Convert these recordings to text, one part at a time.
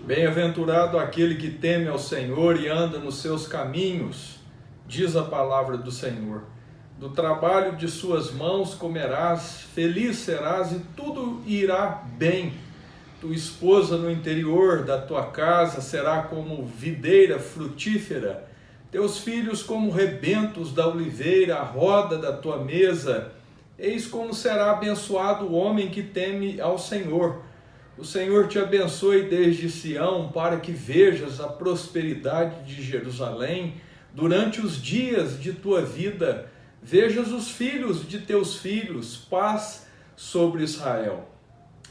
Bem-aventurado aquele que teme ao Senhor e anda nos seus caminhos, diz a palavra do Senhor. Do trabalho de suas mãos comerás, feliz serás e tudo irá bem. Tua esposa no interior da tua casa será como videira frutífera, teus filhos como rebentos da oliveira, a roda da tua mesa. Eis como será abençoado o homem que teme ao Senhor. O Senhor te abençoe desde Sião, para que vejas a prosperidade de Jerusalém durante os dias de tua vida. Vejas os filhos de teus filhos, paz sobre Israel.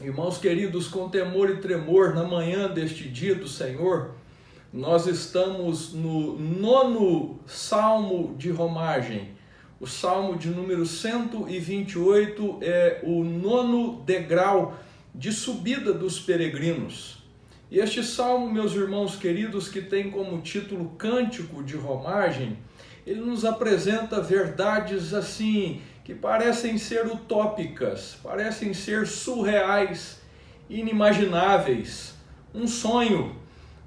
Irmãos queridos, com temor e tremor, na manhã deste dia do Senhor, nós estamos no 9º Salmo de Romagem. O Salmo de número 128 é o 9º degrau de subida dos peregrinos. E este salmo, meus irmãos queridos, que tem como título Cântico de Romagem, ele nos apresenta verdades assim, que parecem ser utópicas, parecem ser surreais, inimagináveis, um sonho.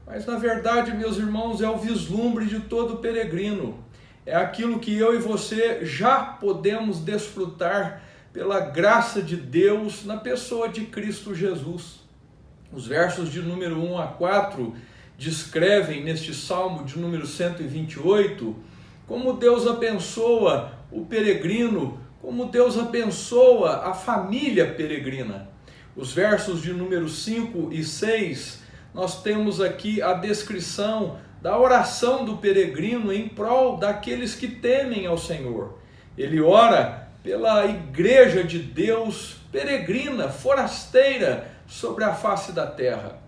Mas na verdade, meus irmãos, é o vislumbre de todo peregrino. É aquilo que eu e você já podemos desfrutar pela graça de Deus na pessoa de Cristo Jesus. Os versos de número 1 a 4 descrevem neste Salmo de número 128 como Deus abençoa o peregrino, como Deus abençoa a família peregrina. Os versos de número 5 e 6, nós temos aqui a descrição da oração do peregrino em prol daqueles que temem ao Senhor. Ele ora pela igreja de Deus peregrina, forasteira sobre a face da terra.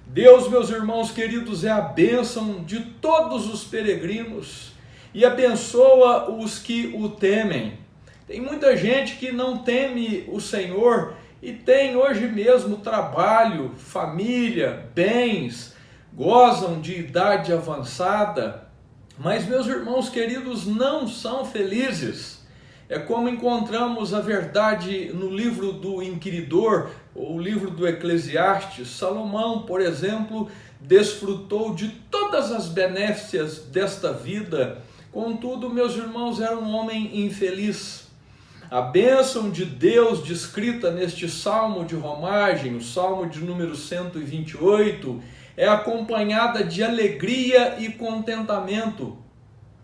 Deus, meus irmãos queridos, é a bênção de todos os peregrinos e abençoa os que o temem. Tem muita gente que não teme o Senhor e tem hoje mesmo trabalho, família, bens, gozam de idade avançada, mas, meus irmãos queridos, não são felizes. É como encontramos a verdade no livro do Inquiridor, ou o livro do Eclesiastes. Salomão, por exemplo, desfrutou de todas as benéficias desta vida, contudo, meus irmãos, era um homem infeliz. A bênção de Deus descrita neste Salmo de Romagem, o Salmo de número 128, é acompanhada de alegria e contentamento.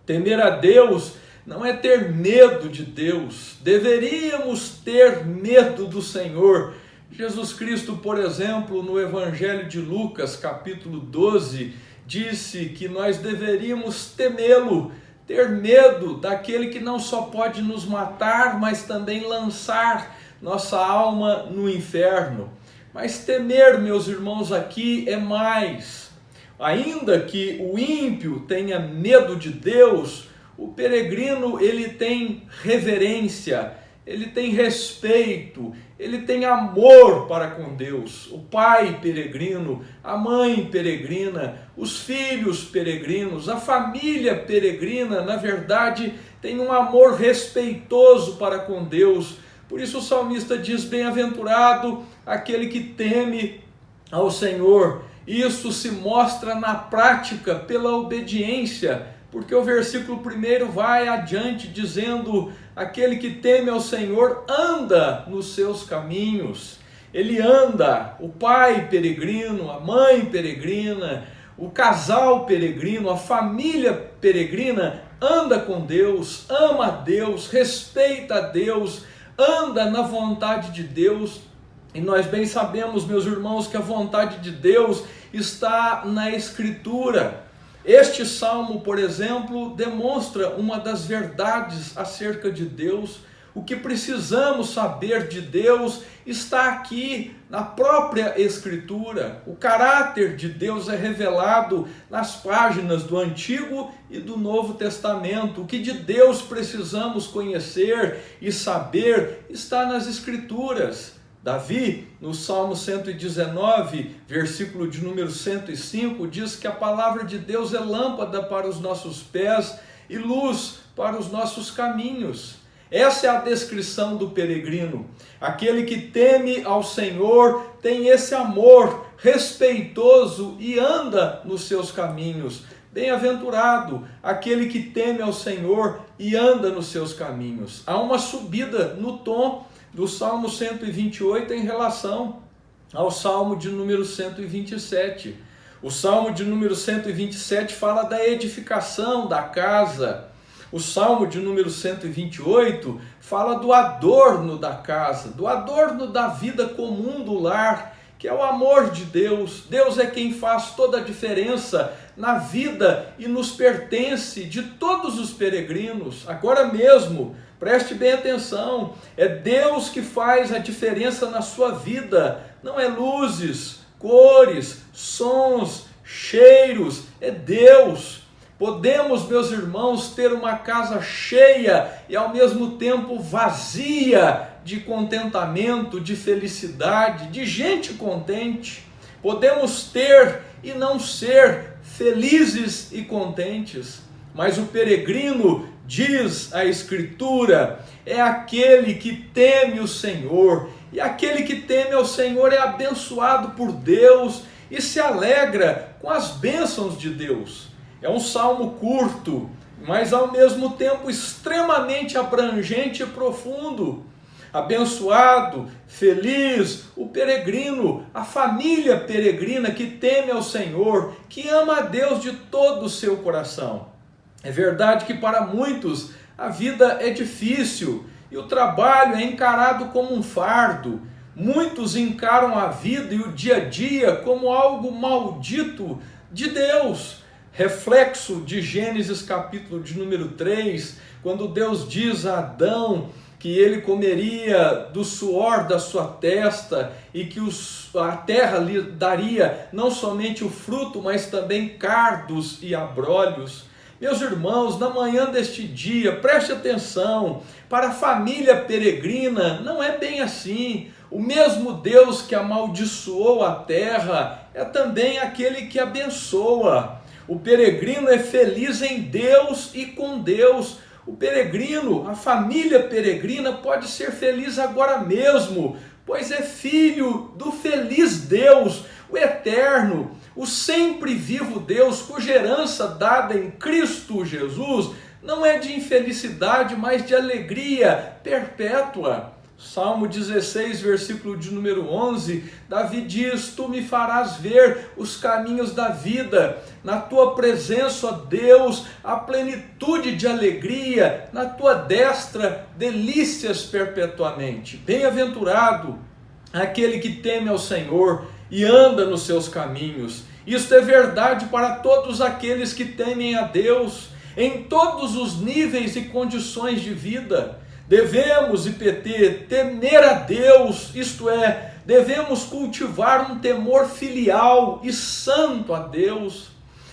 Temer a Deus não é ter medo de Deus, deveríamos ter medo do Senhor. Jesus Cristo, por exemplo, no Evangelho de Lucas, capítulo 12, disse que nós deveríamos temê-lo, ter medo daquele que não só pode nos matar, mas também lançar nossa alma no inferno. Mas temer, meus irmãos, aqui é mais. Ainda que o ímpio tenha medo de Deus, o peregrino, ele tem reverência, ele tem respeito, ele tem amor para com Deus. O pai peregrino, a mãe peregrina, os filhos peregrinos, a família peregrina, na verdade, tem um amor respeitoso para com Deus. Por isso o salmista diz: bem-aventurado aquele que teme ao Senhor. Isso se mostra na prática pela obediência, porque o versículo 1 vai adiante dizendo: aquele que teme ao Senhor anda nos seus caminhos. Ele anda, o pai peregrino, a mãe peregrina, o casal peregrino, a família peregrina anda com Deus, ama a Deus, respeita a Deus, anda na vontade de Deus. E nós bem sabemos, meus irmãos, que a vontade de Deus está na Escritura. Este salmo, por exemplo, demonstra uma das verdades acerca de Deus. O que precisamos saber de Deus está aqui na própria Escritura. O caráter de Deus é revelado nas páginas do Antigo e do Novo Testamento. O que de Deus precisamos conhecer e saber está nas Escrituras. Davi, no Salmo 119, versículo de número 105, diz que a palavra de Deus é lâmpada para os nossos pés e luz para os nossos caminhos. Essa é a descrição do peregrino. Aquele que teme ao Senhor tem esse amor respeitoso e anda nos seus caminhos. Bem-aventurado aquele que teme ao Senhor e anda nos seus caminhos. Há uma subida no tom do Salmo 128 em relação ao Salmo de número 127. O Salmo de número 127 fala da edificação da casa. O Salmo de número 128 fala do adorno da casa, do adorno da vida comum do lar, que é o amor de Deus. Deus é quem faz toda a diferença na vida e nos pertence de todos os peregrinos. Agora mesmo, preste bem atenção, é Deus que faz a diferença na sua vida, não é luzes, cores, sons, cheiros, é Deus. Podemos, meus irmãos, ter uma casa cheia e ao mesmo tempo vazia de contentamento, de felicidade, de gente contente. Podemos ter e não ser felizes e contentes. Mas o peregrino, diz a Escritura, é aquele que teme o Senhor. E aquele que teme ao Senhor é abençoado por Deus e se alegra com as bênçãos de Deus. É um salmo curto, mas ao mesmo tempo extremamente abrangente e profundo. Abençoado, feliz, o peregrino, a família peregrina que teme ao Senhor, que ama a Deus de todo o seu coração. É verdade que para muitos a vida é difícil e o trabalho é encarado como um fardo. Muitos encaram a vida e o dia a dia como algo maldito de Deus. Reflexo de Gênesis capítulo de número 3, quando Deus diz a Adão que ele comeria do suor da sua testa e que a terra lhe daria não somente o fruto, mas também cardos e abrolhos. Meus irmãos, na manhã deste dia, preste atenção, para a família peregrina não é bem assim. O mesmo Deus que amaldiçoou a terra é também aquele que abençoa. O peregrino é feliz em Deus e com Deus. O peregrino, a família peregrina pode ser feliz agora mesmo, pois é filho do feliz Deus, o eterno, o sempre vivo Deus, cuja herança dada em Cristo Jesus não é de infelicidade, mas de alegria perpétua. Salmo 16, versículo de número 11, Davi diz: Tu me farás ver os caminhos da vida, na tua presença, ó Deus, a plenitude de alegria, na tua destra, delícias perpetuamente. Bem-aventurado aquele que teme ao Senhor e anda nos seus caminhos. Isto é verdade para todos aqueles que temem a Deus, em todos os níveis e condições de vida. Devemos, IPT, temer a Deus, isto é, devemos cultivar um temor filial e santo a Deus.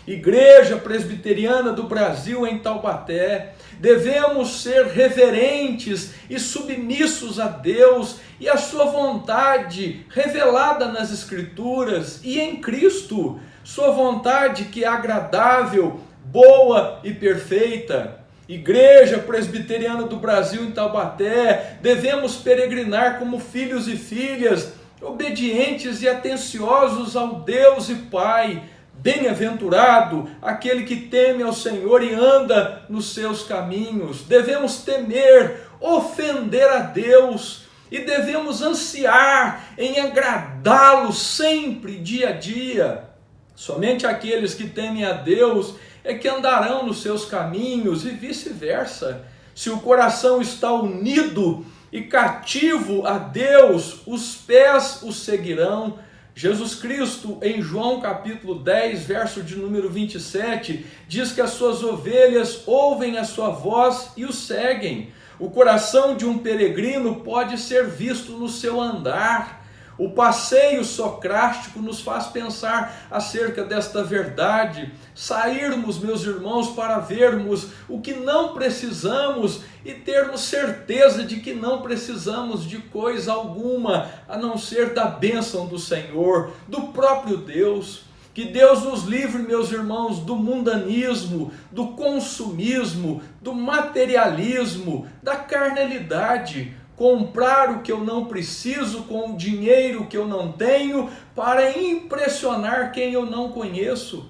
Igreja Presbiteriana do Brasil em Taubaté, devemos ser reverentes e submissos a Deus e a sua vontade revelada nas Escrituras e em Cristo, sua vontade que é agradável, boa e perfeita. Igreja Presbiteriana do Brasil em Taubaté, devemos peregrinar como filhos e filhas, obedientes e atenciosos ao Deus e Pai. Bem-aventurado aquele que teme ao Senhor e anda nos seus caminhos. Devemos temer, ofender a Deus e devemos ansiar em agradá-lo sempre, dia a dia. Somente aqueles que temem a Deus é que andarão nos seus caminhos e vice-versa. Se o coração está unido e cativo a Deus, os pés o seguirão. Jesus Cristo, em João capítulo 10, verso de número 27, diz que as suas ovelhas ouvem a sua voz e o seguem. O coração de um peregrino pode ser visto no seu andar. O passeio socrático nos faz pensar acerca desta verdade, sairmos, meus irmãos, para vermos o que não precisamos e termos certeza de que não precisamos de coisa alguma, a não ser da bênção do Senhor, do próprio Deus. Que Deus nos livre, meus irmãos, do mundanismo, do consumismo, do materialismo, da carnalidade. comprar o que eu não preciso com o dinheiro que eu não tenho para impressionar quem eu não conheço.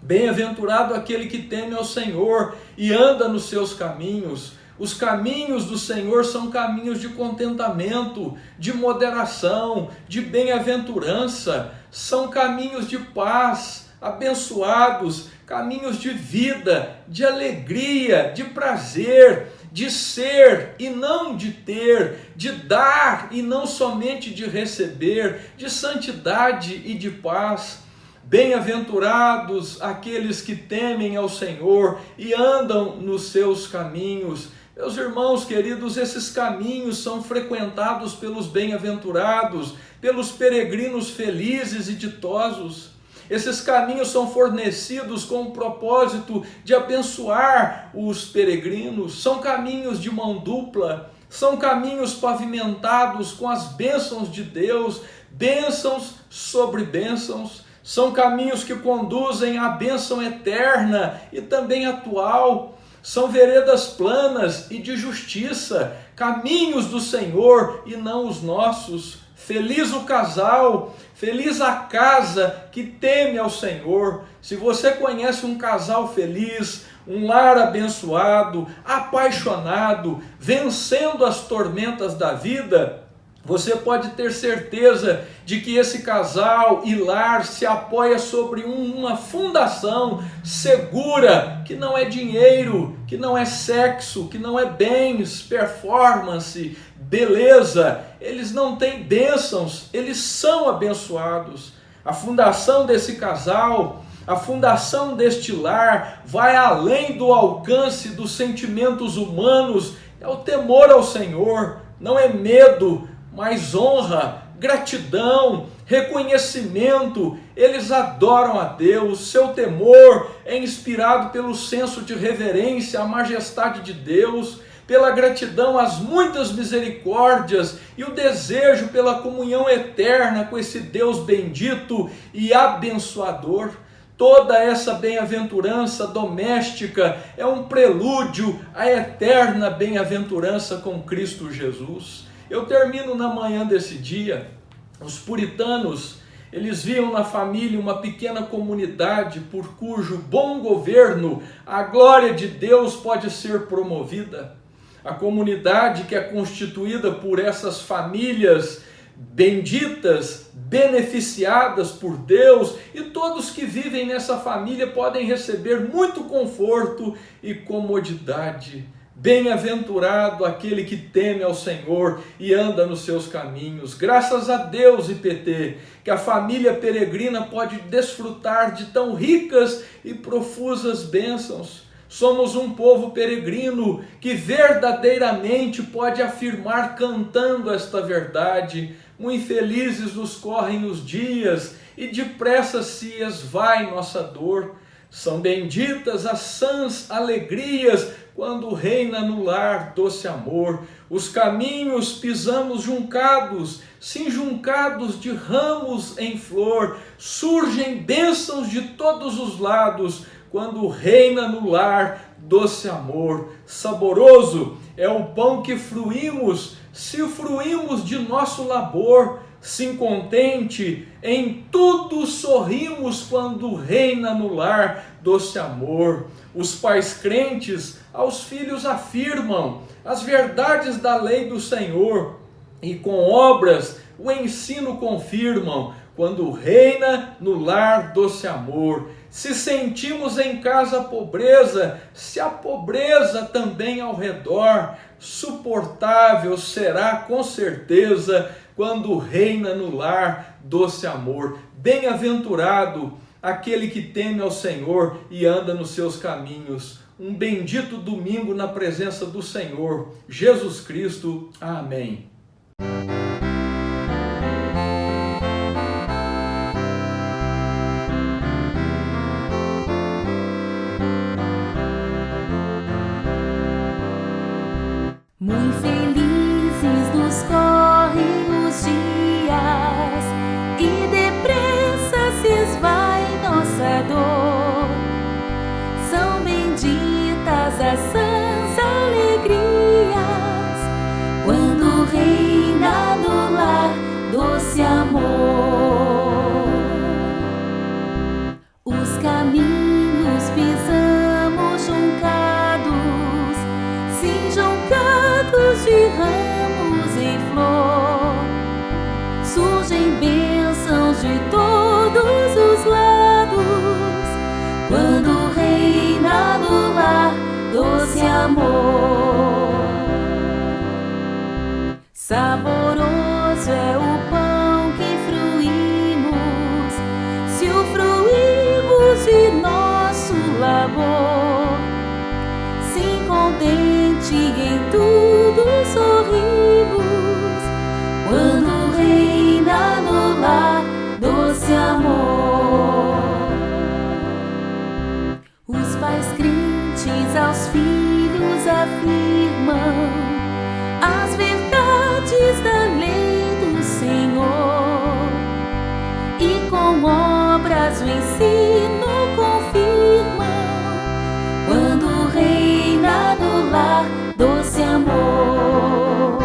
Bem-aventurado aquele que teme ao Senhor e anda nos seus caminhos. Os caminhos do Senhor são caminhos de contentamento, de moderação, de bem-aventurança, são caminhos de paz, abençoados, caminhos de vida, de alegria, de prazer, de ser e não de ter, de dar e não somente de receber, de santidade e de paz. Bem-aventurados aqueles que temem ao Senhor e andam nos seus caminhos. Meus irmãos queridos, esses caminhos são frequentados pelos bem-aventurados, pelos peregrinos felizes e ditosos. Esses caminhos são fornecidos com o propósito de abençoar os peregrinos. São caminhos de mão dupla, são caminhos pavimentados com as bênçãos de Deus, bênçãos sobre bênçãos. São caminhos que conduzem à bênção eterna e também atual. São veredas planas e de justiça, caminhos do Senhor e não os nossos. Feliz o casal, feliz a casa que teme ao Senhor. Se você conhece um casal feliz, um lar abençoado, apaixonado, vencendo as tormentas da vida, você pode ter certeza de que esse casal e lar se apoia sobre uma fundação segura, que não é dinheiro, que não é sexo, que não é bens, performance, beleza. Eles não têm bênçãos, eles são abençoados. A fundação desse casal, a fundação deste lar vai além do alcance dos sentimentos humanos. É o temor ao Senhor, não é medo, mas honra, gratidão, reconhecimento. Eles adoram a Deus, seu temor é inspirado pelo senso de reverência à majestade de Deus, pela gratidão às muitas misericórdias e o desejo pela comunhão eterna com esse Deus bendito e abençoador. Toda essa bem-aventurança doméstica é um prelúdio à eterna bem-aventurança com Cristo Jesus. Eu termino na manhã desse dia. Os puritanos, eles viam na família uma pequena comunidade por cujo bom governo a glória de Deus pode ser promovida. A comunidade que é constituída por essas famílias benditas, beneficiadas por Deus, e todos que vivem nessa família podem receber muito conforto e comodidade. Bem-aventurado aquele que teme ao Senhor e anda nos seus caminhos. Graças a Deus, IPT, que a família peregrina pode desfrutar de tão ricas e profusas bênçãos. Somos um povo peregrino que verdadeiramente pode afirmar cantando esta verdade. Muito felizes nos correm os dias e depressa se esvai nossa dor. São benditas as sãs alegrias quando reina no lar doce amor. Os caminhos pisamos juncados, sim juncados de ramos em flor. Surgem bênçãos de todos os lados quando reina no lar doce amor. Saboroso é o pão que fruímos, se fruímos de nosso labor. Sim, contente, em tudo sorrimos quando reina no lar doce amor. Os pais crentes aos filhos afirmam as verdades da lei do Senhor e com obras o ensino confirmam quando reina no lar doce amor. Se sentimos em casa a pobreza, se a pobreza também ao redor, suportável será com certeza quando reina no lar doce amor. Bem-aventurado aquele que teme ao Senhor e anda nos seus caminhos. Um bendito domingo na presença do Senhor, Jesus Cristo. Amém. Muito felizes nos correm os dias e depressa se esvai nossa dor. São benditas as sãs alegrias quando Os caminhos pisamos juncados, sim, juncados de ramos em flor. Surgem bênçãos de todos os lados, quando reina no lar doce amor. Saboroso é o pão que fruímos, se o fruímos de nosso labor. Sim, contente em tudo sorrimos, quando reina no lar doce amor. Os pais crentes aos filhos afirmam as verdades da lei do Senhor, e com obras o ensino confirmam, quando reina no lar doce amor.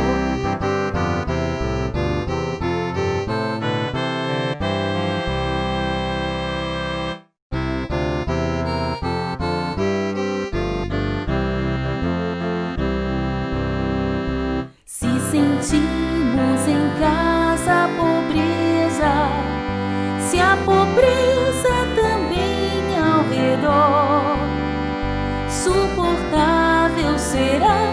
Se sentimos em casa a pobreza, se a pobreza também ao redor, suportável será